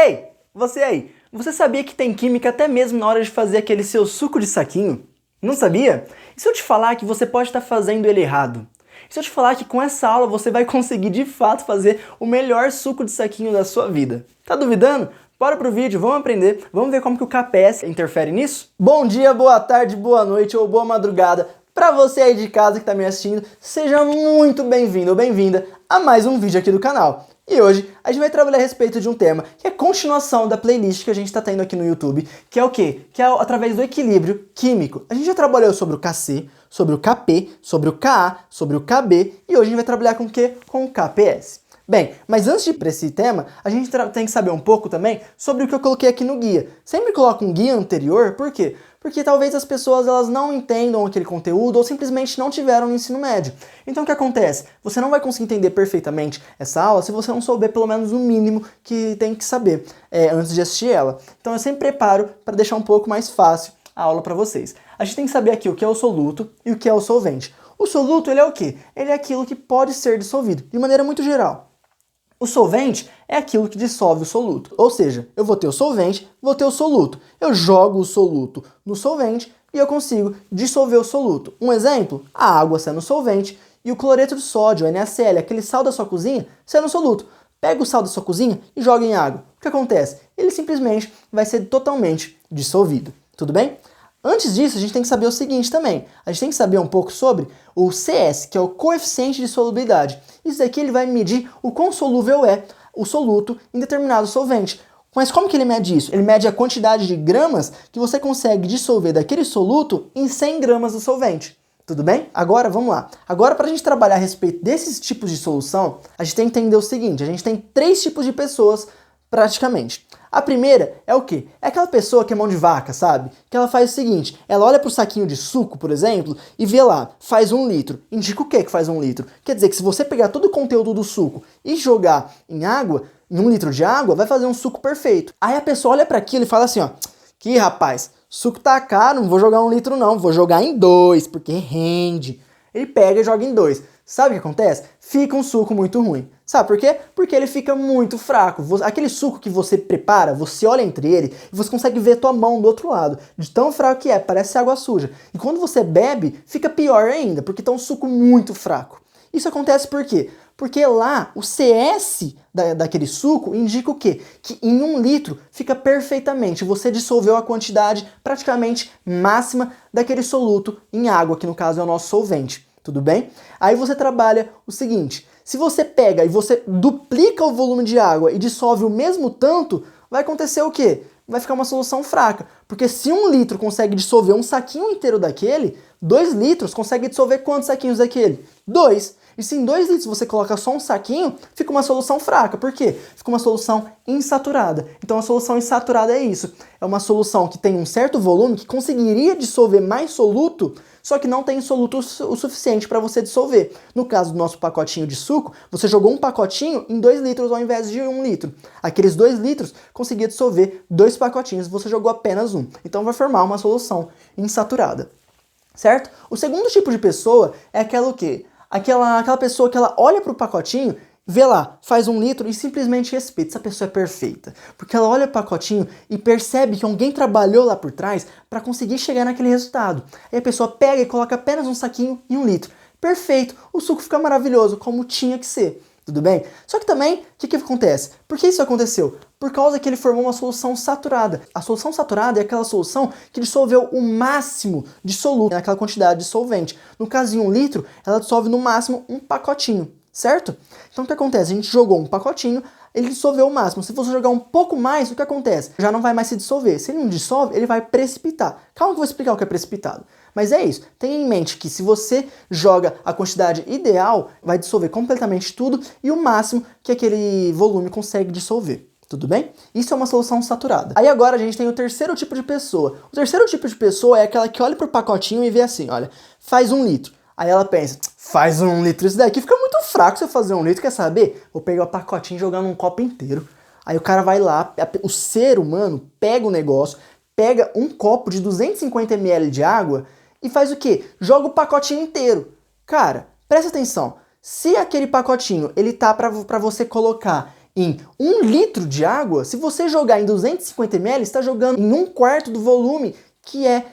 Ei, você aí, você sabia que tem química até mesmo na hora de fazer aquele seu suco de saquinho? Não sabia? E se eu te falar que você pode estar fazendo ele errado? E se eu te falar que com essa aula você vai conseguir de fato fazer o melhor suco de saquinho da sua vida? Tá duvidando? Bora pro vídeo, vamos aprender, vamos ver como que o KPS interfere nisso? Bom dia, boa tarde, boa noite ou boa madrugada. Pra você aí de casa que tá me assistindo, seja muito bem-vindo ou bem-vinda a mais um vídeo aqui do canal. E hoje a gente vai trabalhar a respeito de um tema que é continuação da playlist que a gente está tendo aqui no YouTube, que é o quê? Que é através do equilíbrio químico. A gente já trabalhou sobre o Kc, sobre o Kp, sobre o Ka, sobre o Kb e hoje a gente vai trabalhar com o quê? Com o KPS. Bem, mas antes de ir para esse tema, a gente tem que saber um pouco também sobre o que eu coloquei aqui no guia. Sempre coloco um guia anterior, por quê? Porque talvez as pessoas elas não entendam aquele conteúdo ou simplesmente não tiveram no ensino médio. Então o que acontece? Você não vai conseguir entender perfeitamente essa aula se você não souber pelo menos o mínimo que tem que saber antes de assistir ela. Então eu sempre preparo para deixar um pouco mais fácil a aula para vocês. A gente tem que saber aqui o que é o soluto e o que é o solvente. O soluto ele é o quê? Ele é aquilo que pode ser dissolvido, de maneira muito geral. O solvente é aquilo que dissolve o soluto. Ou seja, eu vou ter o solvente, vou ter o soluto. Eu jogo o soluto no solvente e eu consigo dissolver o soluto. Um exemplo, a água sendo solvente e o cloreto de sódio, o NaCl, aquele sal da sua cozinha, sendo soluto. Pega o sal da sua cozinha e joga em água. O que acontece? Ele simplesmente vai ser totalmente dissolvido. Tudo bem? Antes disso, a gente tem que saber o seguinte também. A gente tem que saber um pouco sobre o CS, que é o coeficiente de solubilidade. Isso daqui ele vai medir o quão solúvel é o soluto em determinado solvente. Mas como que ele mede isso? Ele mede a quantidade de gramas que você consegue dissolver daquele soluto em 100 gramas do solvente. Tudo bem? Agora, vamos lá. Agora, para a gente trabalhar a respeito desses tipos de solução, a gente tem que entender o seguinte. A gente tem 3 tipos de pessoas, praticamente. A primeira é o quê? É aquela pessoa que é mão de vaca, sabe? Que ela faz o seguinte, ela olha pro saquinho de suco, por exemplo, e vê lá, faz 1 litro. Indica o que que faz 1 litro? Quer dizer que se você pegar todo o conteúdo do suco e jogar em água, em 1 litro de água, vai fazer um suco perfeito. Aí a pessoa olha para aquilo e fala assim, ó, que rapaz, suco tá caro, não vou jogar 1 litro não, vou jogar em 2, porque rende. Ele pega e joga em 2. Sabe o que acontece? Fica um suco muito ruim. Sabe por quê? Porque ele fica muito fraco. Aquele suco que você prepara, você olha entre ele e você consegue ver tua mão do outro lado. De tão fraco que é, parece água suja. E quando você bebe, fica pior ainda, porque tá um suco muito fraco. Isso acontece por quê? Porque lá o CS daquele suco indica o quê? Que em 1 litro fica perfeitamente. Você dissolveu a quantidade praticamente máxima daquele soluto em água, que no caso é o nosso solvente. Tudo bem? Aí você trabalha o seguinte, se você pega e você duplica o volume de água e dissolve o mesmo tanto, vai acontecer o quê? Vai ficar uma solução fraca, porque se 1 litro consegue dissolver um saquinho inteiro daquele, 2 litros consegue dissolver quantos saquinhos daquele? 2. E se em 2 litros você coloca só um saquinho, fica uma solução fraca. Por quê? Fica uma solução insaturada. Então a solução insaturada é isso. É uma solução que tem um certo volume que conseguiria dissolver mais soluto, só que não tem soluto o suficiente para você dissolver. No caso do nosso pacotinho de suco, você jogou um pacotinho em 2 litros ao invés de 1 litro. Aqueles 2 litros conseguia dissolver 2 pacotinhos, você jogou apenas 1. Então vai formar uma solução insaturada. Certo? O segundo tipo de pessoa é aquela o quê? Aquela pessoa que ela olha para o pacotinho, vê lá, faz 1 litro e simplesmente respeita. Essa pessoa é perfeita. Porque ela olha o pacotinho e percebe que alguém trabalhou lá por trás para conseguir chegar naquele resultado. Aí a pessoa pega e coloca apenas um saquinho e 1 litro. Perfeito, o suco fica maravilhoso, como tinha que ser. Tudo bem? Só que também, o que acontece? Por que isso aconteceu? Por causa que ele formou uma solução saturada. A solução saturada é aquela solução que dissolveu o máximo de soluto naquela quantidade de solvente. No caso, em 1 litro, ela dissolve no máximo um pacotinho, certo? Então o que acontece? A gente jogou um pacotinho, ele dissolveu o máximo. Se você jogar um pouco mais, o que acontece? Já não vai mais se dissolver. Se ele não dissolve, ele vai precipitar. Calma que eu vou explicar o que é precipitado. Mas é isso. Tenha em mente que se você joga a quantidade ideal, vai dissolver completamente tudo e o máximo que aquele volume consegue dissolver. Tudo bem? Isso é uma solução saturada. Aí agora a gente tem o terceiro tipo de pessoa. O terceiro tipo de pessoa é aquela que olha pro pacotinho e vê assim, olha, faz 1 litro. Aí ela pensa, faz 1 litro, isso daqui fica muito fraco se eu fazer 1 litro, quer saber? Vou pegar o pacotinho e jogar num copo inteiro. Aí o cara vai lá, o ser humano pega o negócio, pega um copo de 250 ml de água e faz o quê? Joga o pacotinho inteiro. Cara, presta atenção, se aquele pacotinho ele tá pra você colocar em 1 litro de água, se você jogar em 250 ml, está jogando em 1/4 do volume que é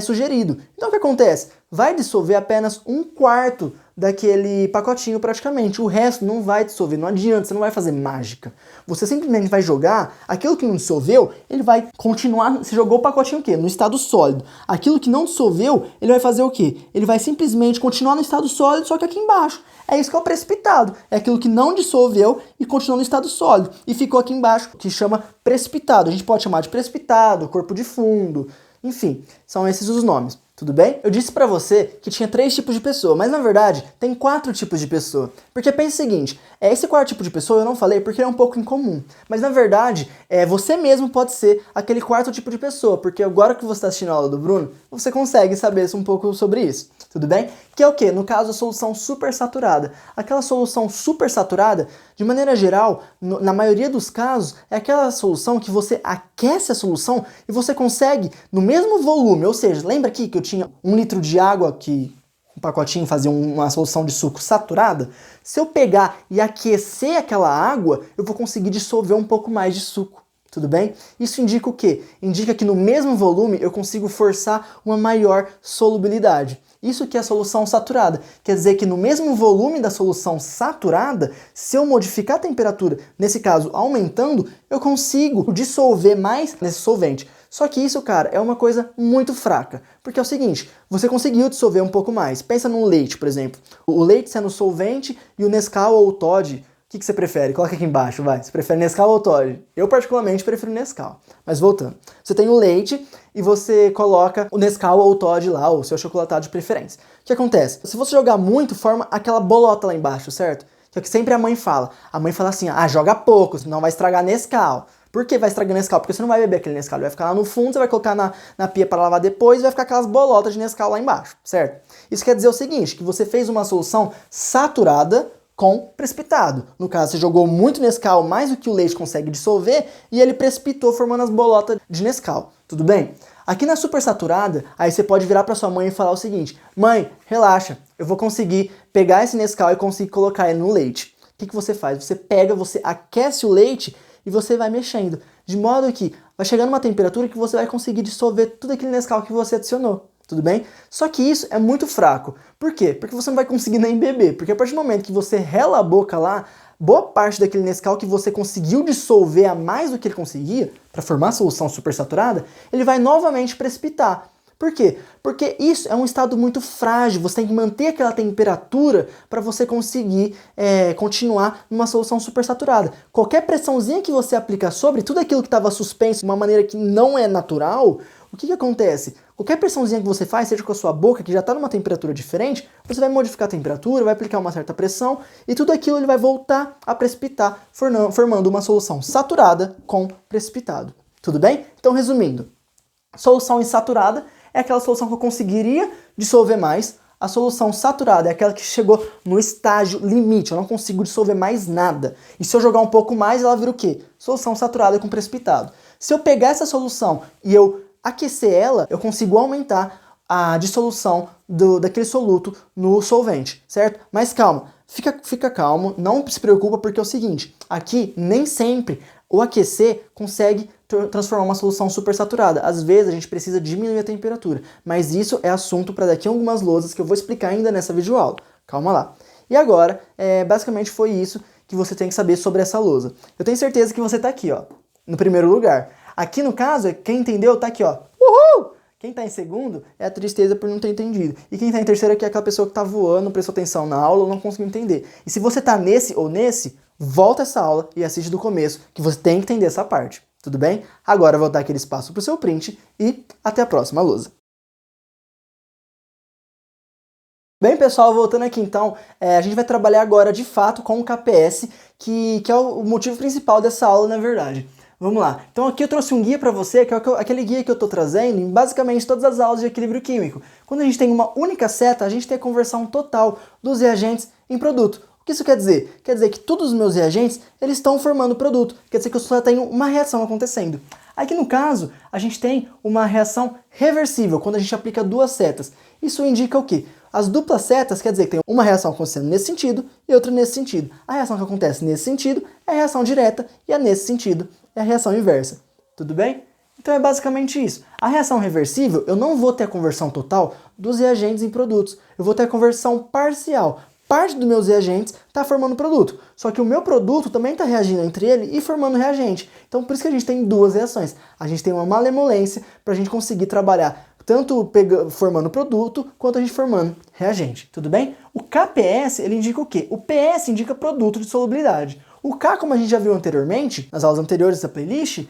sugerido. Então o que acontece? Vai dissolver apenas 1/4 daquele pacotinho praticamente. O resto não vai dissolver, não adianta, você não vai fazer mágica. Você simplesmente vai jogar, aquilo que não dissolveu, ele vai continuar, você jogou o pacotinho o quê? No estado sólido. Aquilo que não dissolveu, ele vai fazer o quê? Ele vai simplesmente continuar no estado sólido, só que aqui embaixo. É isso que é o precipitado. É aquilo que não dissolveu e continuou no estado sólido. E ficou aqui embaixo, que chama precipitado. A gente pode chamar de precipitado, corpo de fundo, enfim, são esses os nomes. Tudo bem? Eu disse pra você que tinha 3 tipos de pessoa, mas na verdade tem 4 tipos de pessoa. Porque pensa o seguinte, esse 4 tipo de pessoa eu não falei porque é um pouco incomum. Mas na verdade, você mesmo pode ser aquele 4º tipo de pessoa, porque agora que você está assistindo a aula do Bruno, você consegue saber um pouco sobre isso. Tudo bem? Que é o quê? No caso, a solução supersaturada. Aquela solução supersaturada, de maneira geral, na maioria dos casos, é aquela solução que você aquece a solução e você consegue, no mesmo volume, ou seja, lembra aqui que eu tinha 1 litro de água que um pacotinho fazia uma solução de suco saturada? Se eu pegar e aquecer aquela água, eu vou conseguir dissolver um pouco mais de suco. Tudo bem? Isso indica o quê? Indica que no mesmo volume eu consigo forçar uma maior solubilidade. Isso que é a solução saturada. Quer dizer que no mesmo volume da solução saturada, se eu modificar a temperatura, nesse caso aumentando, eu consigo dissolver mais nesse solvente. Só que isso, cara, é uma coisa muito fraca. Porque é o seguinte, você conseguiu dissolver um pouco mais. Pensa no leite, por exemplo. O leite sendo solvente e o Nescau ou o Toddy. O que você prefere? Coloca aqui embaixo, vai. Você prefere Nescau ou Toddy? Eu particularmente prefiro Nescau. Mas voltando. Você tem o leite e você coloca o Nescau ou o Toddy lá, ou o seu chocolatado de preferência. O que acontece? Se você jogar muito, forma aquela bolota lá embaixo, certo? Que é o que sempre a mãe fala. A mãe fala assim, joga pouco, senão vai estragar Nescau. Por que vai estragar Nescau? Porque você não vai beber aquele Nescau, ele vai ficar lá no fundo, você vai colocar na pia para lavar depois e vai ficar aquelas bolotas de Nescau lá embaixo, certo? Isso quer dizer o seguinte, que você fez uma solução saturada com precipitado. No caso, você jogou muito Nescau, mais do que o leite consegue dissolver, e ele precipitou formando as bolotas de Nescau. Tudo bem? Aqui na supersaturada, aí você pode virar para sua mãe e falar o seguinte, mãe, relaxa, eu vou conseguir pegar esse Nescau e conseguir colocar ele no leite. O que você faz? Você pega, você aquece o leite e você vai mexendo, de modo que vai chegar numa temperatura que você vai conseguir dissolver tudo aquele Nescau que você adicionou. Tudo bem? Só que isso é muito fraco. Por quê? Porque você não vai conseguir nem beber. Porque a partir do momento que você rela a boca lá, boa parte daquele Nescau que você conseguiu dissolver a mais do que ele conseguia, para formar a solução supersaturada, ele vai novamente precipitar. Por quê? Porque isso é um estado muito frágil, você tem que manter aquela temperatura para você conseguir continuar numa solução supersaturada. Qualquer pressãozinha que você aplica sobre tudo aquilo que estava suspenso de uma maneira que não é natural, o que acontece? Qualquer pressãozinha que você faz, seja com a sua boca, que já está numa temperatura diferente, você vai modificar a temperatura, vai aplicar uma certa pressão, e tudo aquilo ele vai voltar a precipitar, formando uma solução saturada com precipitado. Tudo bem? Então, resumindo, solução insaturada é aquela solução que eu conseguiria dissolver mais, a solução saturada é aquela que chegou no estágio limite, eu não consigo dissolver mais nada. E se eu jogar um pouco mais, ela vira o quê? Solução saturada com precipitado. Se eu pegar essa solução e eu aquecer ela, eu consigo aumentar a dissolução daquele soluto no solvente, certo? Mas calma, fica calmo, não se preocupa porque é o seguinte, aqui nem sempre o aquecer consegue transformar uma solução supersaturada. Às vezes a gente precisa diminuir a temperatura, mas isso é assunto para daqui a algumas lousas que eu vou explicar ainda nessa videoaula. Calma lá. E agora, basicamente foi isso que você tem que saber sobre essa lousa. Eu tenho certeza que você está aqui, ó, no primeiro lugar. Aqui no caso, quem entendeu tá aqui, ó. Uhul! Quem tá em segundo é a tristeza por não ter entendido. E quem tá em terceiro aqui é aquela pessoa que tá voando, não prestou atenção na aula ou não conseguiu entender. E se você tá nesse ou nesse, volta essa aula e assiste do começo, que você tem que entender essa parte. Tudo bem? Agora eu vou dar aquele espaço pro seu print e até a próxima lousa. Bem, pessoal, voltando aqui então, a gente vai trabalhar agora de fato com o KPS, que é o motivo principal dessa aula, na verdade. Vamos lá. Então aqui eu trouxe um guia para você, que é aquele guia que eu estou trazendo em basicamente todas as aulas de equilíbrio químico. Quando a gente tem uma única seta, a gente tem a conversão total dos reagentes em produto. O que isso quer dizer? Quer dizer que todos os meus reagentes, eles estão formando produto. Quer dizer que eu só tenho uma reação acontecendo. Aqui no caso, a gente tem uma reação reversível, quando a gente aplica duas setas. Isso indica o quê? As duplas setas quer dizer que tem uma reação acontecendo nesse sentido e outra nesse sentido. A reação que acontece nesse sentido é a reação direta e a nesse sentido é a reação inversa. Tudo bem? Então é basicamente isso. A reação reversível, eu não vou ter a conversão total dos reagentes em produtos. Eu vou ter a conversão parcial. Parte dos meus reagentes está formando produto. Só que o meu produto também está reagindo entre ele e formando reagente. Então por isso que a gente tem duas reações. A gente tem uma malemolência para a gente conseguir trabalhar tanto formando produto, quanto a gente formando reagente. Tudo bem? O KPS, ele indica o quê? O PS indica produto de solubilidade. O K, como a gente já viu anteriormente, nas aulas anteriores dessa playlist,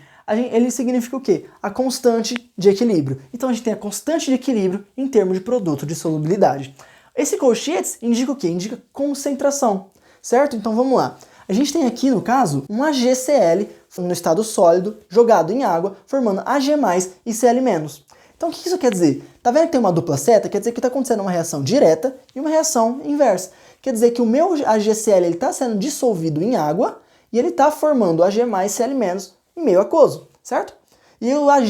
ele significa o quê? A constante de equilíbrio. Então a gente tem a constante de equilíbrio em termos de produto de solubilidade. Esse colchetes indica o quê? Indica concentração, certo? Então vamos lá. A gente tem aqui, no caso, um AgCl no estado sólido, jogado em água, formando Ag+, e Cl-. Então o que isso quer dizer? Tá vendo que tem uma dupla seta? Quer dizer que está acontecendo uma reação direta e uma reação inversa. Quer dizer que o meu AgCl está sendo dissolvido em água e ele está formando Ag+, Cl- em meio aquoso, certo? E o Ag+,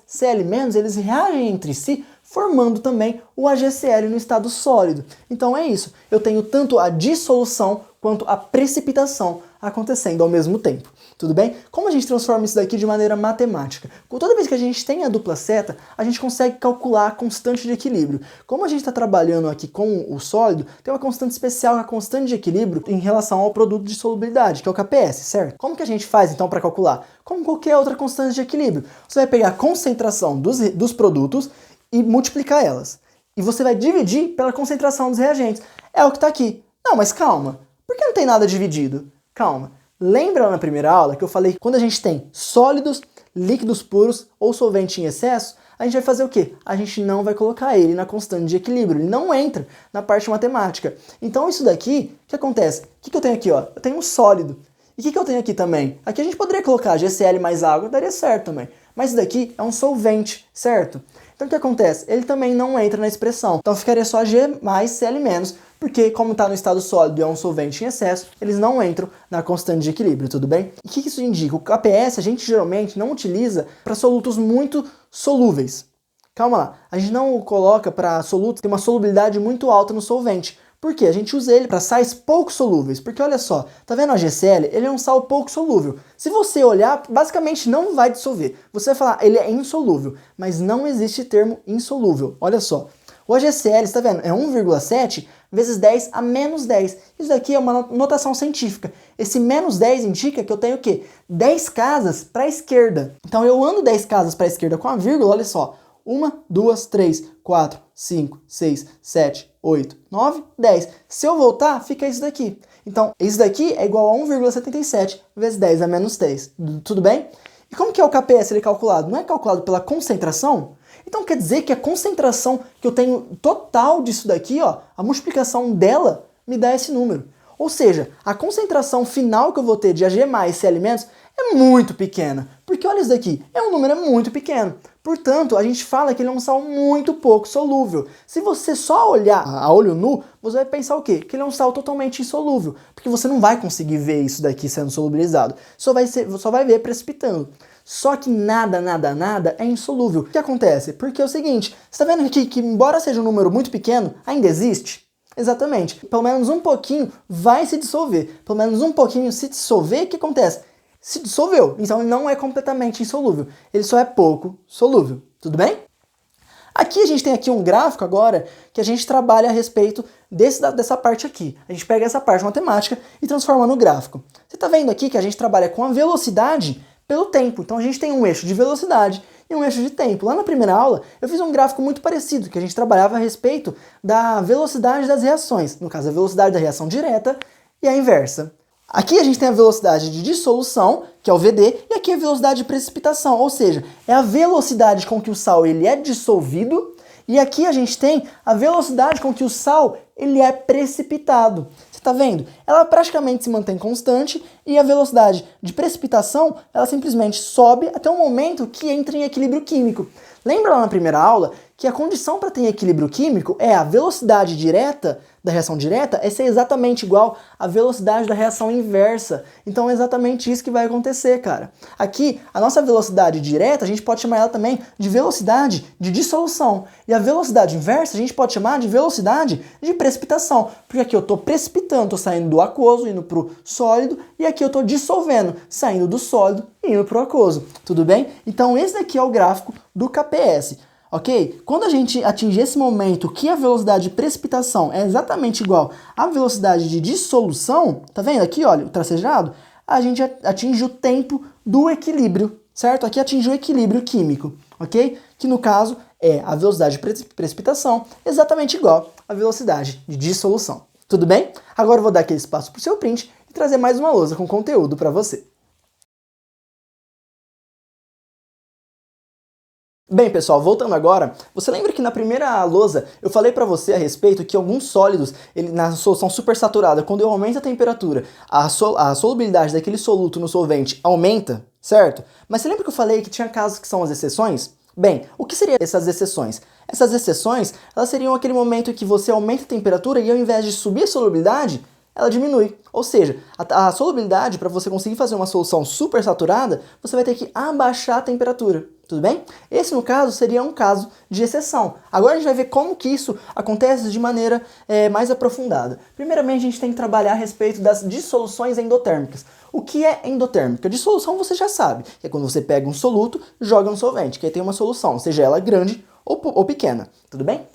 Cl-, eles reagem entre si, formando também o AgCl no estado sólido. Então é isso. Eu tenho tanto a dissolução quanto a precipitação acontecendo ao mesmo tempo. Tudo bem? Como a gente transforma isso daqui de maneira matemática? Toda vez que a gente tem a dupla seta, a gente consegue calcular a constante de equilíbrio. Como a gente está trabalhando aqui com o sólido, tem uma constante especial, a constante de equilíbrio, em relação ao produto de solubilidade, que é o KPS, certo? Como que a gente faz, então, para calcular? Como qualquer outra constante de equilíbrio. Você vai pegar a concentração dos produtos e multiplicar elas. E você vai dividir pela concentração dos reagentes. É o que está aqui. Não, mas calma. Por que não tem nada dividido? Calma. Lembra lá na primeira aula que eu falei que quando a gente tem sólidos, líquidos puros ou solvente em excesso, a gente vai fazer o quê? A gente não vai colocar ele na constante de equilíbrio, ele não entra na parte matemática. Então isso daqui, o que acontece? O que eu tenho aqui? Ó? Eu tenho um sólido. E o que eu tenho aqui também? Aqui a gente poderia colocar GCl mais água, daria certo também. Mas isso daqui é um solvente, certo? Então o que acontece? Ele também não entra na expressão. Então ficaria só G mais Cl-, porque como está no estado sólido e é um solvente em excesso, eles não entram na constante de equilíbrio, tudo bem? E o que isso indica? O KPS a gente geralmente não utiliza para solutos muito solúveis. Calma lá, a gente não coloca para solutos que tem uma solubilidade muito alta no solvente. Por quê? A gente usa ele para sais pouco solúveis, porque olha só, tá vendo o AgCl? Ele é um sal pouco solúvel. Se você olhar, basicamente não vai dissolver. Você vai falar, ele é insolúvel, mas não existe termo insolúvel. Olha só, o AgCl, está vendo? É 1,7 vezes 10 a menos 10. Isso daqui é uma notação científica. Esse menos 10 indica que eu tenho o quê? 10 casas para a esquerda. Então eu ando 10 casas para a esquerda com a vírgula, olha só. 1, 2, 3, 4, 5, 6, 7, 8, 9, 10. Se eu voltar, fica isso daqui. Então, isso daqui é igual a 1,77 vezes 10 a menos 10. Tudo bem? E como que é o KPS ele calculado? Não é calculado pela concentração? Então quer dizer que a concentração que eu tenho total disso daqui, ó, a multiplicação dela me dá esse número. Ou seja, a concentração final que eu vou ter de Ag+, Cl- é muito pequena. Porque olha isso daqui, é um número muito pequeno. Portanto, a gente fala que ele é um sal muito pouco solúvel. Se você só olhar a olho nu, você vai pensar o quê? Que ele é um sal totalmente insolúvel. Porque você não vai conseguir ver isso daqui sendo solubilizado. Só vai ver precipitando. Só que nada é insolúvel. O que acontece? Porque é o seguinte, você está vendo aqui que embora seja um número muito pequeno, ainda existe? Exatamente. Pelo menos um pouquinho vai se dissolver. Pelo menos um pouquinho se dissolver, o que acontece? Se dissolveu. Então ele não é completamente insolúvel. Ele só é pouco solúvel. Tudo bem? Aqui a gente tem aqui um gráfico agora que a gente trabalha a respeito dessa parte aqui. A gente pega essa parte matemática e transforma no gráfico. Você está vendo aqui que a gente trabalha com a velocidade pelo tempo. Então a gente tem um eixo de velocidade e um eixo de tempo. Lá na primeira aula eu fiz um gráfico muito parecido, que a gente trabalhava a respeito da velocidade das reações. No caso, a velocidade da reação direta e a inversa. Aqui a gente tem a velocidade de dissolução, que é o VD, e aqui a velocidade de precipitação, ou seja, é a velocidade com que o sal ele é dissolvido, e aqui a gente tem a velocidade com que o sal ele é precipitado. Você está vendo? Ela praticamente se mantém constante e a velocidade de precipitação ela simplesmente sobe até o momento que entra em equilíbrio químico. Lembra lá na primeira aula que a condição para ter equilíbrio químico é a velocidade direta da reação direta é ser exatamente igual à velocidade da reação inversa. Então é exatamente isso que vai acontecer, cara. Aqui, a nossa velocidade direta, a gente pode chamar ela também de velocidade de dissolução. E a velocidade inversa, a gente pode chamar de velocidade de precipitação. Porque aqui eu estou precipitando, estou saindo do aquoso, indo para o sólido, e aqui eu estou dissolvendo, saindo do sólido e indo para o aquoso. Tudo bem? Então esse daqui é o gráfico do KPS. Ok? Quando a gente atingir esse momento que a velocidade de precipitação é exatamente igual à velocidade de dissolução, tá vendo aqui, olha, o tracejado, a gente atinge o tempo do equilíbrio, certo? Aqui atinge o equilíbrio químico, ok? Que no caso é a velocidade de precipitação exatamente igual à velocidade de dissolução. Tudo bem? Agora eu vou dar aquele espaço para o seu print e trazer mais uma lousa com conteúdo para você. Bem, pessoal, voltando agora, você lembra que na primeira lousa eu falei para você a respeito que alguns sólidos, na solução supersaturada, quando eu aumento a temperatura, a solubilidade daquele soluto no solvente aumenta, certo? Mas você lembra que eu falei que tinha casos que são as exceções? Bem, o que seriam essas exceções? Essas exceções, elas seriam aquele momento em que você aumenta a temperatura e ao invés de subir a solubilidade, ela diminui. Ou seja, a solubilidade, para você conseguir fazer uma solução supersaturada, você vai ter que abaixar a temperatura. Tudo bem? Esse, no caso, seria um caso de exceção. Agora a gente vai ver como que isso acontece de maneira mais aprofundada. Primeiramente, a gente tem que trabalhar a respeito das dissoluções endotérmicas. O que é endotérmica? Dissolução você já sabe, que é quando você pega um soluto, joga no solvente, que aí tem uma solução, seja ela grande ou pequena. Tudo bem?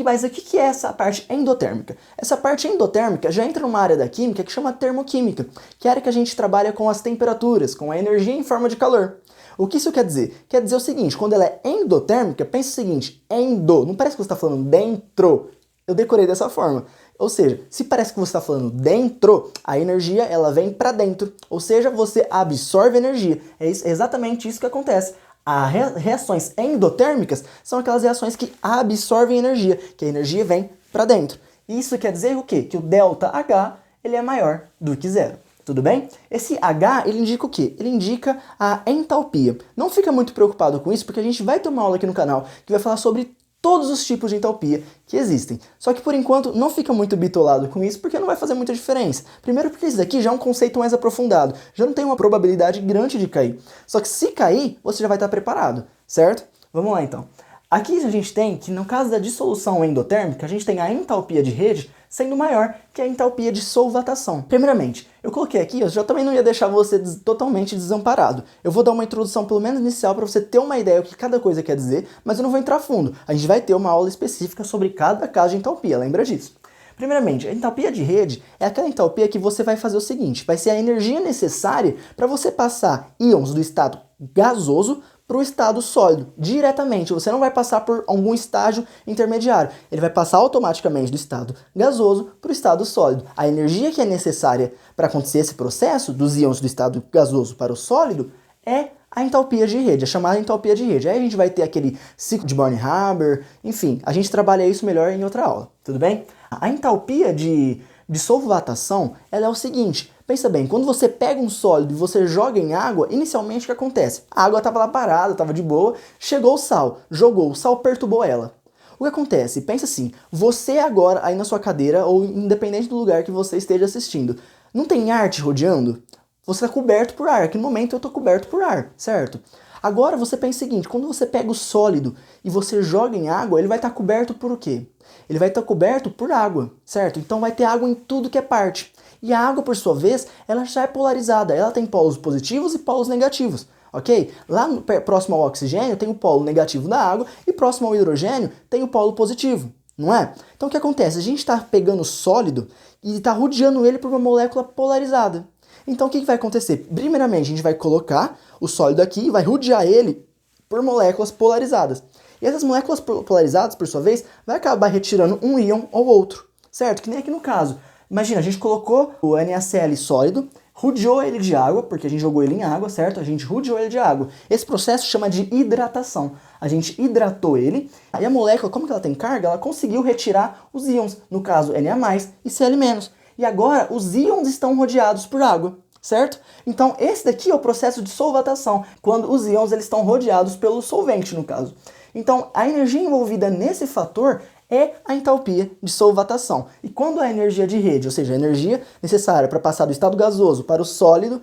Mas o que é essa parte endotérmica? Essa parte endotérmica já entra numa área da química que chama termoquímica, que é a área que a gente trabalha com as temperaturas, com a energia em forma de calor. O que isso quer dizer? Quer dizer o seguinte, quando ela é endotérmica, pensa o seguinte, endo, não parece que você está falando dentro. Eu decorei dessa forma. Ou seja, se parece que você está falando dentro, a energia ela vem para dentro. Ou seja, você absorve energia. É exatamente isso que acontece. As reações endotérmicas são aquelas reações que absorvem energia, que a energia vem para dentro. Isso quer dizer o quê? Que o ΔH ele é maior do que zero. Tudo bem? Esse H, ele indica o quê? Ele indica a entalpia. Não fica muito preocupado com isso, porque a gente vai ter uma aula aqui no canal que vai falar sobre todos os tipos de entalpia que existem. Só que por enquanto não fica muito bitolado com isso, porque não vai fazer muita diferença. Primeiro porque isso daqui já é um conceito mais aprofundado, já não tem uma probabilidade grande de cair. Só que se cair, você já vai estar preparado, certo? Vamos lá então. Aqui a gente tem que no caso da dissolução endotérmica, a gente tem a entalpia de rede sendo maior que a entalpia de solvatação. Primeiramente, eu coloquei aqui, eu já também não ia deixar você totalmente desamparado. Eu vou dar uma introdução pelo menos inicial para você ter uma ideia do que cada coisa quer dizer, mas eu não vou entrar fundo. A gente vai ter uma aula específica sobre cada caso de entalpia, lembra disso? Primeiramente, a entalpia de rede é aquela entalpia que você vai fazer o seguinte, vai ser a energia necessária para você passar íons do estado gasoso para o estado sólido, diretamente. Você não vai passar por algum estágio intermediário. Ele vai passar automaticamente do estado gasoso para o estado sólido. A energia que é necessária para acontecer esse processo, dos íons do estado gasoso para o sólido, é a entalpia de rede, a chamada entalpia de rede. Aí a gente vai ter aquele ciclo de Born-Haber, enfim, a gente trabalha isso melhor em outra aula, tudo bem? A entalpia de solvatação, ela é o seguinte, pensa bem, quando você pega um sólido e você joga em água, inicialmente o que acontece? A água estava lá parada, estava de boa, chegou o sal, jogou, o sal perturbou ela. O que acontece? Pensa assim, você agora aí na sua cadeira, ou independente do lugar que você esteja assistindo, não tem ar te rodeando? Você está coberto por ar, aqui no momento eu estou coberto por ar, certo? Agora você pensa o seguinte, quando você pega o sólido e você joga em água, ele vai estar coberto por o quê? Ele vai estar coberto por água, certo? Então vai ter água em tudo que é parte. E a água, por sua vez, ela já é polarizada, ela tem polos positivos e polos negativos, ok? Lá próximo ao oxigênio tem o polo negativo da água e próximo ao hidrogênio tem o polo positivo, não é? Então o que acontece? A gente está pegando sólido e está rodeando ele por uma molécula polarizada. Então o que vai acontecer? Primeiramente a gente vai colocar o sólido aqui e vai rodear ele por moléculas polarizadas. E essas moléculas polarizadas, por sua vez, vai acabar retirando um íon ou outro, certo? Que nem aqui no caso. Imagina, a gente colocou o NaCl sólido, rodeou ele de água, porque a gente jogou ele em água, certo? A gente rodeou ele de água. Esse processo chama de hidratação. A gente hidratou ele, aí a molécula, como que ela tem carga, ela conseguiu retirar os íons, no caso Na+, e Cl-. E agora os íons estão rodeados por água, certo? Então esse daqui é o processo de solvatação, quando os íons eles estão rodeados pelo solvente, no caso. Então a energia envolvida nesse fator é a entalpia de solvatação. E quando a energia de rede, ou seja, a energia necessária para passar do estado gasoso para o sólido,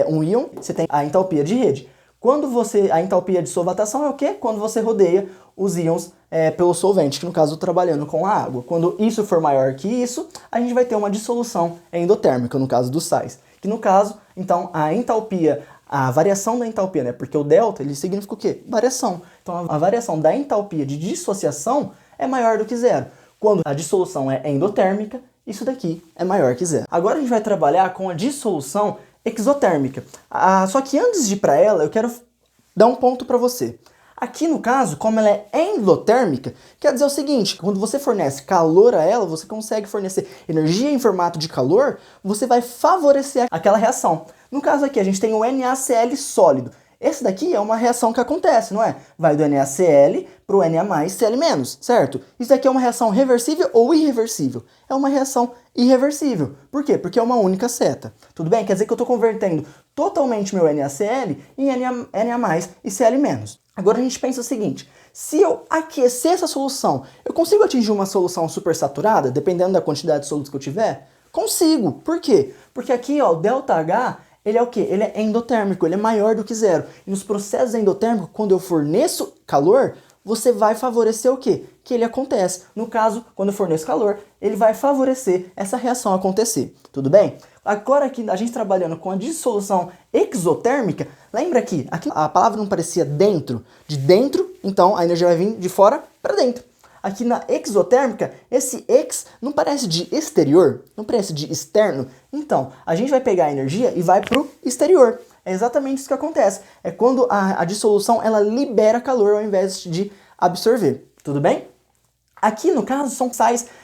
um íon, você tem a entalpia de rede. A entalpia de solvatação é o quê? Quando você rodeia os íons pelo solvente, que no caso trabalhando com a água. Quando isso for maior que isso, a gente vai ter uma dissolução endotérmica, no caso dos sais. Que no caso, então, a variação da entalpia, né? Porque o delta, ele significa o quê? Variação. Então, a variação da entalpia de dissociação é maior do que zero. Quando a dissolução é endotérmica, isso daqui é maior que zero. Agora a gente vai trabalhar com a dissolução exotérmica. Só que antes de ir para ela, eu quero dar um ponto para você. Aqui no caso, como ela é endotérmica, quer dizer o seguinte, quando você fornece calor a ela, você consegue fornecer energia em formato de calor, você vai favorecer aquela reação. No caso aqui, a gente tem o NaCl sólido. Esse daqui é uma reação que acontece, não é? Vai do NaCl para o Na+, Cl-, certo? Isso daqui é uma reação reversível ou irreversível? É uma reação irreversível. Por quê? Porque é uma única seta. Tudo bem? Quer dizer que eu estou convertendo totalmente meu NaCl em Na+ e Cl-. Agora a gente pensa o seguinte, se eu aquecer essa solução, eu consigo atingir uma solução supersaturada, dependendo da quantidade de solutos que eu tiver? Consigo. Por quê? Porque aqui, ó, o ΔH, ele é o quê? Ele é endotérmico, ele é maior do que zero. E nos processos endotérmicos, quando eu forneço calor, você vai favorecer o quê? Que ele acontece. No caso, quando eu forneço calor, ele vai favorecer essa reação acontecer. Tudo bem? Agora aqui, a gente trabalhando com a dissolução exotérmica, lembra aqui a palavra não parecia dentro? De dentro, então a energia vai vir de fora para dentro. Aqui na exotérmica, esse ex não parece de exterior? Não parece de externo? Então, a gente vai pegar a energia e vai para o exterior. É exatamente isso que acontece. É quando a dissolução ela libera calor ao invés de absorver. Tudo bem? Aqui, no caso,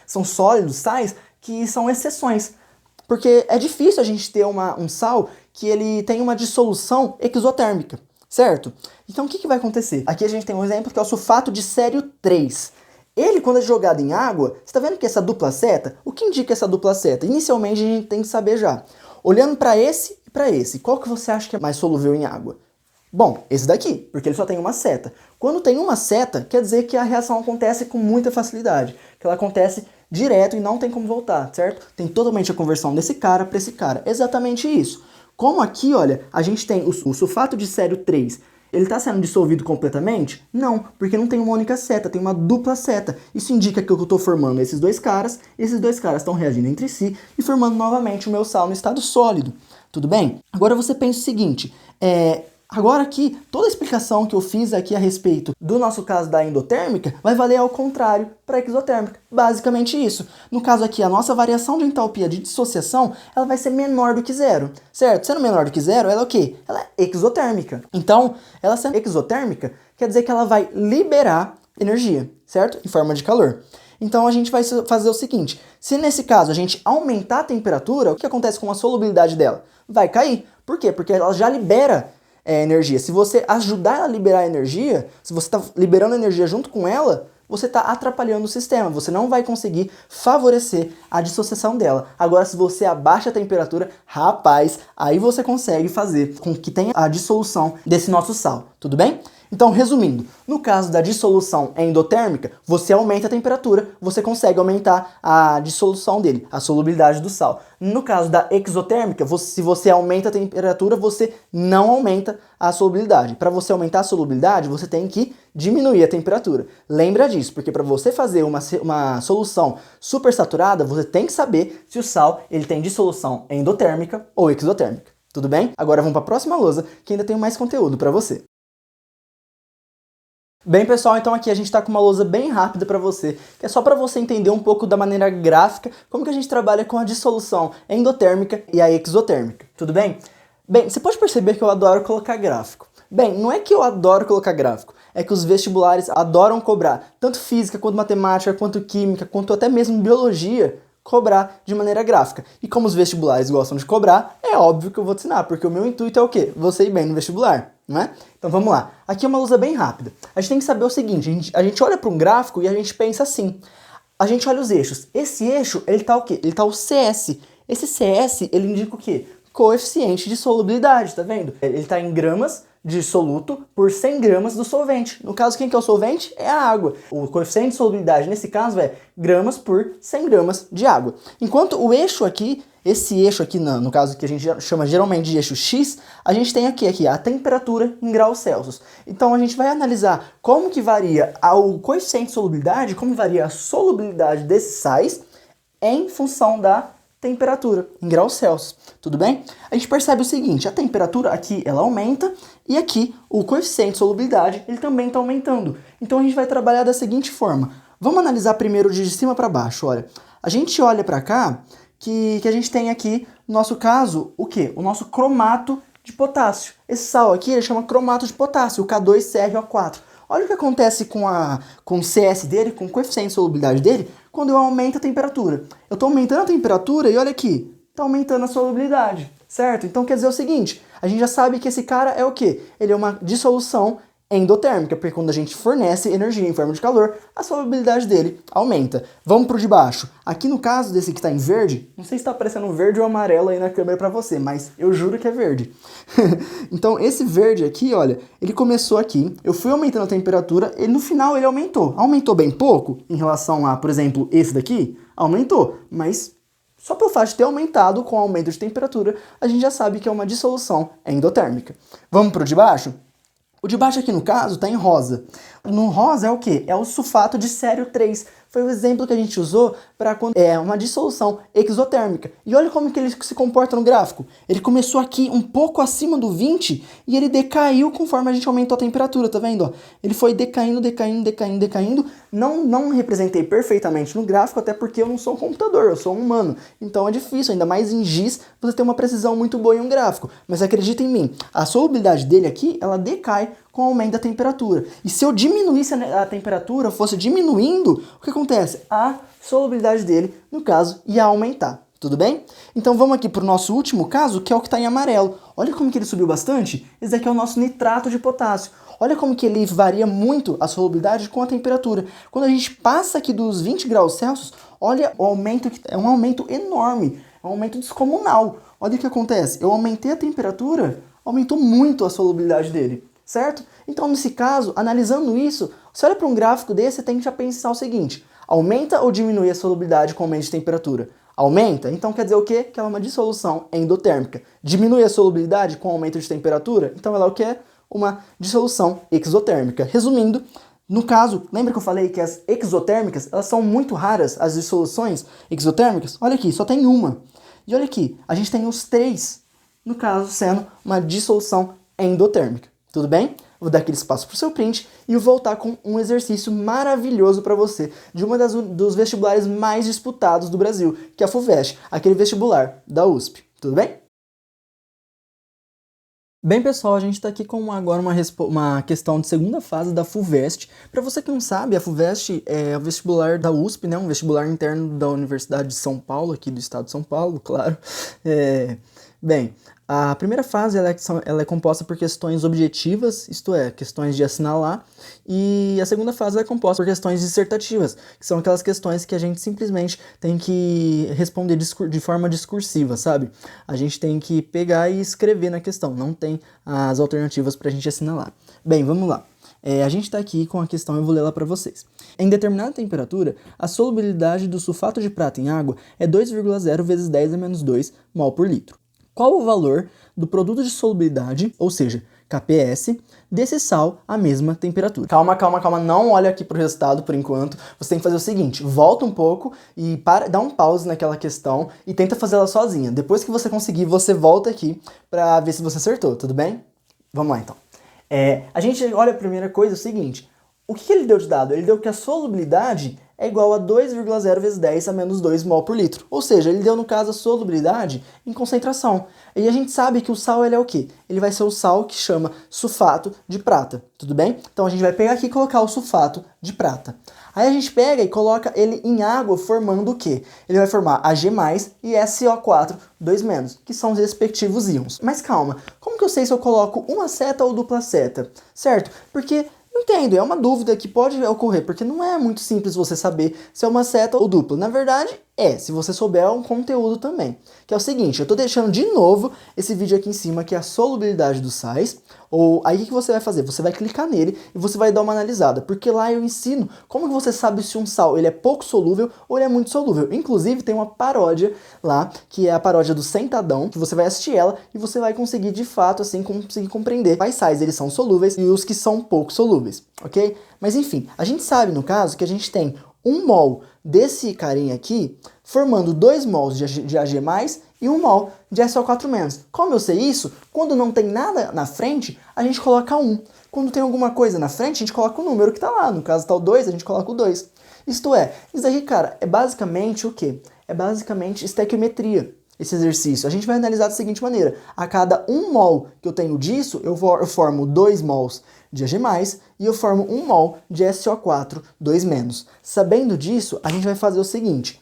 são sólidos, sais, que são exceções. Porque é difícil a gente ter um sal que ele tem uma dissolução exotérmica, certo? Então, o que vai acontecer? Aqui a gente tem um exemplo que é o sulfato de sério 3. Ele, quando é jogado em água, você está vendo que essa dupla seta? O que indica essa dupla seta? Inicialmente, a gente tem que saber já. Olhando para esse e para esse, qual que você acha que é mais solúvel em água? Bom, esse daqui, porque ele só tem uma seta. Quando tem uma seta, quer dizer que a reação acontece com muita facilidade. Que ela acontece direto e não tem como voltar, certo? Tem totalmente a conversão desse cara para esse cara. Exatamente isso. Como aqui, olha, a gente tem o sulfato de sério 3. Ele está sendo dissolvido completamente? Não, porque não tem uma única seta, tem uma dupla seta. Isso indica que eu estou formando esses dois caras estão reagindo entre si e formando novamente o meu sal no estado sólido. Tudo bem? Agora você pensa o seguinte, agora aqui, toda a explicação que eu fiz aqui a respeito do nosso caso da endotérmica vai valer ao contrário para a exotérmica. Basicamente isso. No caso aqui, a nossa variação de entalpia de dissociação, ela vai ser menor do que zero, certo? Sendo menor do que zero, ela é o quê? Ela é exotérmica. Então, ela sendo exotérmica, quer dizer que ela vai liberar energia, certo? Em forma de calor. Então a gente vai fazer o seguinte, se nesse caso a gente aumentar a temperatura, o que acontece com a solubilidade dela? Vai cair. Por quê? Porque ela já libera energia. Se você ajudar ela a liberar energia, se você está liberando energia junto com ela, você está atrapalhando o sistema. Você não vai conseguir favorecer a dissociação dela. Agora, se você abaixa a temperatura, rapaz, aí você consegue fazer com que tenha a dissolução desse nosso sal. Tudo bem? Então, resumindo, no caso da dissolução endotérmica, você aumenta a temperatura, você consegue aumentar a dissolução dele, a solubilidade do sal. No caso da exotérmica, se você aumenta a temperatura, você não aumenta a solubilidade. Para você aumentar a solubilidade, você tem que diminuir a temperatura. Lembra disso, porque para você fazer uma solução supersaturada, você tem que saber se o sal ele tem dissolução endotérmica ou exotérmica. Tudo bem? Agora vamos para a próxima lousa, que ainda tem mais conteúdo para você. Bem, pessoal, então aqui a gente está com uma lousa bem rápida para você, que é só para você entender um pouco da maneira gráfica como que a gente trabalha com a dissolução endotérmica e a exotérmica. Tudo bem? Bem, você pode perceber que eu adoro colocar gráfico. Bem, não é que eu adoro colocar gráfico, é que os vestibulares adoram cobrar, tanto física, quanto matemática, quanto química, quanto até mesmo biologia, cobrar de maneira gráfica. E como os vestibulares gostam de cobrar, é óbvio que eu vou te ensinar, porque o meu intuito é o quê? Você ir bem no vestibular, não é? Então vamos lá. Aqui é uma lousa bem rápida. A gente tem que saber o seguinte, a gente olha para um gráfico e a gente pensa assim. A gente olha os eixos. Esse eixo, ele tá o quê? Ele tá o CS. Esse CS, ele indica o quê? Coeficiente de solubilidade, tá vendo? Ele tá em gramas de soluto por 100 gramas do solvente. No caso, quem que é o solvente? É a água. O coeficiente de solubilidade, nesse caso, é gramas por 100 gramas de água. Enquanto o eixo aqui, esse eixo aqui, no caso que a gente chama geralmente de eixo X, a gente tem aqui a temperatura em graus Celsius. Então a gente vai analisar como que varia o coeficiente de solubilidade, como varia a solubilidade desses sais em função da temperatura em graus Celsius, tudo bem? A gente percebe o seguinte, a temperatura aqui ela aumenta e aqui o coeficiente de solubilidade ele também está aumentando. Então a gente vai trabalhar da seguinte forma. Vamos analisar primeiro de cima para baixo, olha. A gente olha para cá que a gente tem aqui, no nosso caso, o quê? O nosso cromato de potássio. Esse sal aqui ele chama cromato de potássio, o K2CrO4. Olha o que acontece com o CS dele, com o coeficiente de solubilidade dele, quando eu aumento a temperatura. Eu estou aumentando a temperatura e olha aqui, está aumentando a solubilidade, certo? Então quer dizer o seguinte, a gente já sabe que esse cara é o quê? Ele é uma dissolução endotérmica, porque quando a gente fornece energia em forma de calor, a solubilidade dele aumenta. Vamos para o de baixo. Aqui no caso desse que está em verde, não sei se está aparecendo verde ou amarelo aí na câmera para você, mas eu juro que é verde. Então esse verde aqui, olha, ele começou aqui, eu fui aumentando a temperatura, e no final ele aumentou. Aumentou bem pouco em relação a, por exemplo, esse daqui? Aumentou, mas só pelo fato de ter aumentado com o aumento de temperatura, a gente já sabe que é uma dissolução endotérmica. Vamos para o de baixo? O de baixo aqui no caso está em rosa. No rosa é o quê? É o sulfato de sério 3. Foi o exemplo que a gente usou para quando é uma dissolução exotérmica. E olha como que ele se comporta no gráfico. Ele começou aqui um pouco acima do 20 e ele decaiu conforme a gente aumentou a temperatura, tá vendo? Ó? Ele foi decaindo. Não representei perfeitamente no gráfico, até porque eu não sou um computador, eu sou um humano. Então é difícil, ainda mais em GIS, você ter uma precisão muito boa em um gráfico. Mas acredita em mim, a solubilidade dele aqui, ela decai com o aumento da temperatura. E se eu diminuísse a temperatura, fosse diminuindo, o que acontece? A solubilidade dele, no caso, ia aumentar. Tudo bem? Então vamos aqui para o nosso último caso, que é o que está em amarelo. Olha como que ele subiu bastante. Esse daqui é o nosso nitrato de potássio. Olha como que ele varia muito a solubilidade com a temperatura. Quando a gente passa aqui dos 20 graus Celsius, olha o aumento, é um aumento enorme, é um aumento descomunal. Olha o que acontece. Eu aumentei a temperatura, aumentou muito a solubilidade dele. Certo? Então, nesse caso, analisando isso, você olha para um gráfico desse, você tem que já pensar o seguinte, aumenta ou diminui a solubilidade com o aumento de temperatura? Aumenta? Então quer dizer o quê? Que ela é uma dissolução endotérmica. Diminui a solubilidade com o aumento de temperatura? Então ela é o quê? Uma dissolução exotérmica. Resumindo, no caso, lembra que eu falei que as exotérmicas, elas são muito raras, as dissoluções exotérmicas? Olha aqui, só tem uma. E olha aqui, a gente tem os 3, no caso sendo uma dissolução endotérmica. Tudo bem? Vou dar aquele espaço para o seu print e voltar com um exercício maravilhoso para você de uma dos vestibulares mais disputados do Brasil, que é a FUVEST, aquele vestibular da USP. Tudo bem? Bem, pessoal, a gente está aqui com agora uma questão de segunda fase da FUVEST. Para você que não sabe, a FUVEST é o vestibular da USP, né? Um vestibular interno da Universidade de São Paulo, aqui do estado de São Paulo, claro. Bem, a primeira fase ela é composta por questões objetivas, isto é, questões de assinalar, e a segunda fase é composta por questões dissertativas, que são aquelas questões que a gente simplesmente tem que responder de forma discursiva, sabe? A gente tem que pegar e escrever na questão, não tem as alternativas para a gente assinalar. Bem, vamos lá. A gente está aqui com a questão, eu vou ler lá para vocês. Em determinada temperatura, a solubilidade do sulfato de prata em água é 2,0 vezes 10 a menos 2 mol por litro. Qual o valor do produto de solubilidade, ou seja, KPS, desse sal à mesma temperatura? Calma, não olha aqui para o resultado por enquanto. Você tem que fazer o seguinte, volta um pouco e dá um pause naquela questão e tenta fazer ela sozinha. Depois que você conseguir, você volta aqui para ver se você acertou, tudo bem? Vamos lá então. A gente olha a primeira coisa, é o seguinte, o que ele deu de dado? Ele deu que a solubilidade é igual a 2,0 vezes 10 a menos 2 mol por litro. Ou seja, ele deu, no caso, a solubilidade em concentração. E a gente sabe que o sal ele é o quê? Ele vai ser o sal que chama sulfato de prata, tudo bem? Então a gente vai pegar aqui e colocar o sulfato de prata. Aí a gente pega e coloca ele em água formando o quê? Ele vai formar Ag+, e SO4, 2-, que são os respectivos íons. Mas calma, como que eu sei se eu coloco uma seta ou dupla seta? Certo? Porque entendo, é uma dúvida que pode ocorrer, porque não é muito simples você saber se é uma seta ou dupla. Na verdade, Se você souber um conteúdo também. Que é o seguinte, eu tô deixando de novo esse vídeo aqui em cima, que é a solubilidade dos sais. Ou aí o que você vai fazer? Você vai clicar nele e você vai dar uma analisada. Porque lá eu ensino como que você sabe se um sal ele é pouco solúvel ou ele é muito solúvel. Inclusive tem uma paródia lá, que é a paródia do Sentadão, que você vai assistir ela e você vai conseguir de fato assim conseguir compreender quais sais eles são solúveis e os que são pouco solúveis, ok? Mas enfim, a gente sabe no caso que a gente tem 1 mol desse carinha aqui, formando 2 mols de Ag+, e 1 mol de SO4-. Como eu sei isso? Quando não tem nada na frente, a gente coloca 1. Quando tem alguma coisa na frente, a gente coloca o número que está lá. No caso está o 2, a gente coloca o 2. Isto é, isso daqui, cara, é basicamente o quê? É basicamente estequiometria, esse exercício. A gente vai analisar da seguinte maneira. A cada 1 mol que eu tenho disso, eu formo 2 mols de Ag+, e eu formo 1 mol de SO4, 2-. Sabendo disso, a gente vai fazer o seguinte.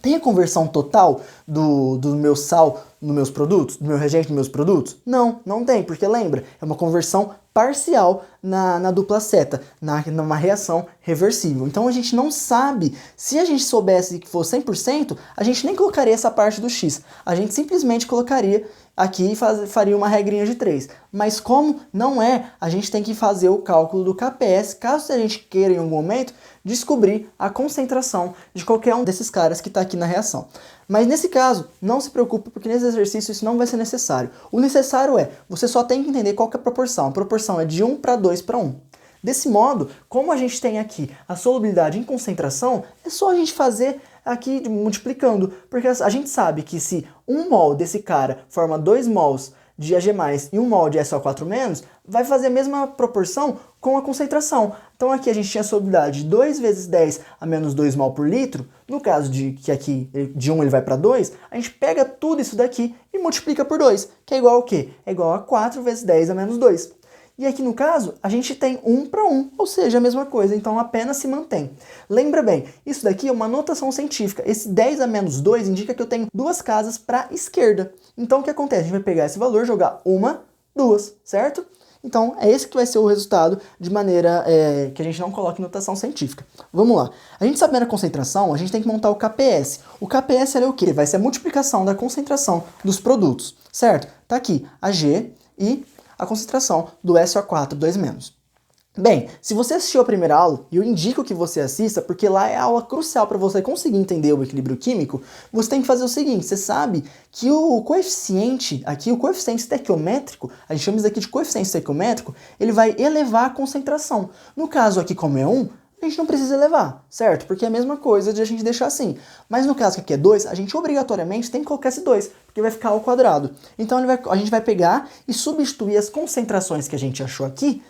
Tem a conversão total do meu sal nos meus produtos? Do meu reagente nos meus produtos? Não, não tem, porque lembra, é uma conversão parcial na dupla seta, numa reação reversível. Então a gente não sabe, se a gente soubesse que fosse 100%, a gente nem colocaria essa parte do x. A gente simplesmente colocaria aqui e faria uma regrinha de 3. Mas como não é, a gente tem que fazer o cálculo do KPS, caso a gente queira em algum momento descobrir a concentração de qualquer um desses caras que está aqui na reação. Mas nesse caso, não se preocupe, porque nesse exercício isso não vai ser necessário. O necessário é, você só tem que entender qual que é a proporção. A proporção é de 1 para 2 para 1. Desse modo, como a gente tem aqui a solubilidade em concentração, é só a gente fazer aqui multiplicando, porque a gente sabe que se 1 mol desse cara forma 2 mols de Ag+, e 1 mol de SO4-, vai fazer a mesma proporção com a concentração. Então aqui a gente tinha a solubilidade de 2 vezes 10 a menos 2 mol por litro. No caso de que aqui de 1 ele vai para 2, a gente pega tudo isso daqui e multiplica por 2, que é igual ao quê? É igual a 4 vezes 10 a menos 2. E aqui no caso, a gente tem 1 para 1, ou seja, a mesma coisa, então apenas se mantém. Lembra bem, isso daqui é uma notação científica. Esse 10 a menos 2 indica que eu tenho 2 casas para a esquerda. Então o que acontece? A gente vai pegar esse valor, jogar 1, 2, certo? Então é esse que vai ser o resultado de maneira que a gente não coloque notação científica. Vamos lá. A gente sabendo a concentração, a gente tem que montar o KPS. O KPS é o quê? Vai ser a multiplicação da concentração dos produtos, certo? Tá aqui a G e a concentração do SO4, 2-. Bem, se você assistiu a primeira aula, e eu indico que você assista, porque lá é a aula crucial para você conseguir entender o equilíbrio químico, você tem que fazer o seguinte, você sabe que o coeficiente, aqui o coeficiente estequiométrico, a gente chama isso aqui de coeficiente estequiométrico, ele vai elevar a concentração. No caso aqui, como é 1, a gente não precisa elevar, certo? Porque é a mesma coisa de a gente deixar assim. Mas no caso que aqui é 2, a gente obrigatoriamente tem que colocar esse 2, porque vai ficar ao quadrado. Então a gente vai pegar e substituir as concentrações que a gente achou aqui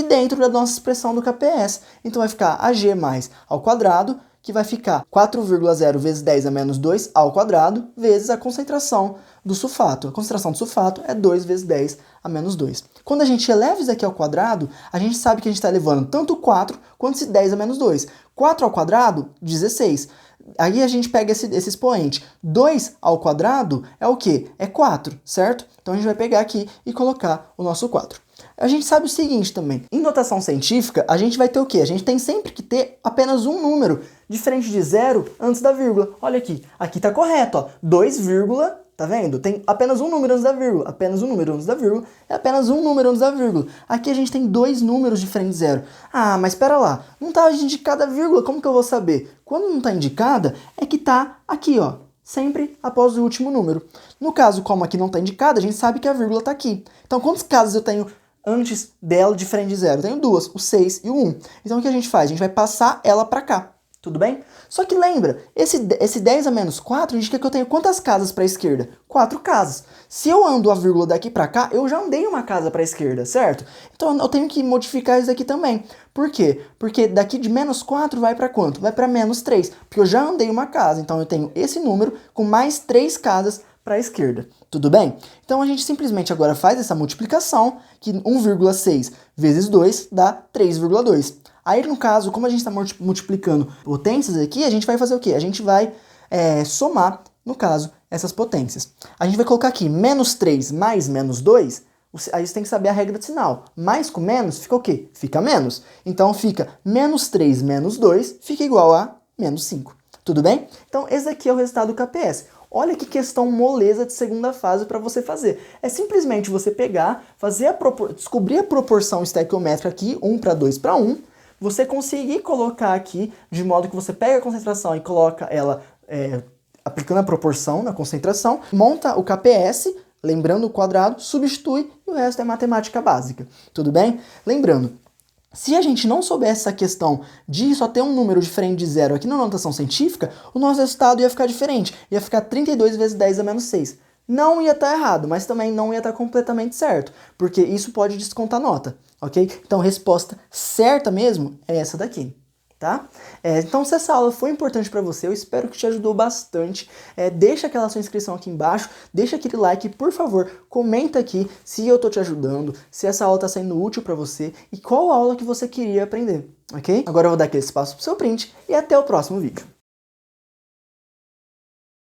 dentro da nossa expressão do KPS. Então vai ficar Ag mais ao quadrado, que vai ficar 4,0 vezes 10 a menos 2 ao quadrado, vezes a concentração do sulfato. A concentração do sulfato é 2 vezes 10 a menos 2. Quando a gente eleva isso aqui ao quadrado, a gente sabe que a gente está elevando tanto 4 quanto esse 10 a menos 2. 4 ao quadrado, 16. Aí a gente pega esse expoente. 2 ao quadrado é o quê? É 4, certo? Então a gente vai pegar aqui e colocar o nosso 4. A gente sabe o seguinte também, em notação científica, a gente vai ter o quê? A gente tem sempre que ter apenas um número diferente de 0 antes da vírgula. Olha aqui tá correto, ó, 2, tá vendo? Tem apenas um número antes da vírgula, apenas um número antes da vírgula, é apenas um número antes da vírgula. Aqui a gente tem 2 números diferentes de 0. Ah, mas espera lá, não tá indicada a vírgula, como que eu vou saber? Quando não tá indicada, é que tá aqui, ó, sempre após o último número. No caso, como aqui não tá indicada, a gente sabe que a vírgula tá aqui. Então, quantos casos eu tenho antes dela diferente de 0? Eu tenho 2, o 6 e o 1. Então o que a gente faz? A gente vai passar ela para cá, tudo bem? Só que lembra, esse 10 a menos 4 indica que eu tenho quantas casas para a esquerda? 4 casas. Se eu ando a vírgula daqui para cá, eu já andei uma casa para a esquerda, certo? Então eu tenho que modificar isso aqui também. Por quê? Porque daqui de menos 4 vai para quanto? Vai para menos 3, porque eu já andei uma casa. Então eu tenho esse número com mais 3 casas para a esquerda, tudo bem? Então a gente simplesmente agora faz essa multiplicação, que 1,6 vezes 2 dá 3,2. Aí no caso, como a gente está multiplicando potências aqui, a gente vai fazer o quê? A gente vai somar, no caso, essas potências. A gente vai colocar aqui menos 3 mais menos 2, aí você tem que saber a regra de sinal. Mais com menos fica o quê? Fica menos. Então fica menos 3 menos 2 fica igual a menos 5. Tudo bem? Então esse aqui é o resultado do KPS. Olha que questão moleza de segunda fase para você fazer. É simplesmente você pegar, descobrir a proporção estequiométrica aqui, 1 para 2 para 1, você conseguir colocar aqui de modo que você pega a concentração e coloca ela aplicando a proporção na concentração, monta o KPS, lembrando o quadrado, substitui e o resto é matemática básica. Tudo bem? Lembrando, se a gente não soubesse essa questão de só ter um número diferente de zero aqui na notação científica, o nosso resultado ia ficar diferente. Ia ficar 32 vezes 10 a menos 6. Não ia estar errado, mas também não ia estar completamente certo, porque isso pode descontar nota, ok? Então a resposta certa mesmo é essa daqui. Tá? Então se essa aula foi importante para você, eu espero que te ajudou bastante. Deixa aquela sua inscrição aqui embaixo, deixa aquele like, por favor, comenta aqui se eu tô te ajudando, se essa aula tá sendo útil para você e qual aula que você queria aprender, ok? Agora eu vou dar aquele espaço pro seu print e até o próximo vídeo.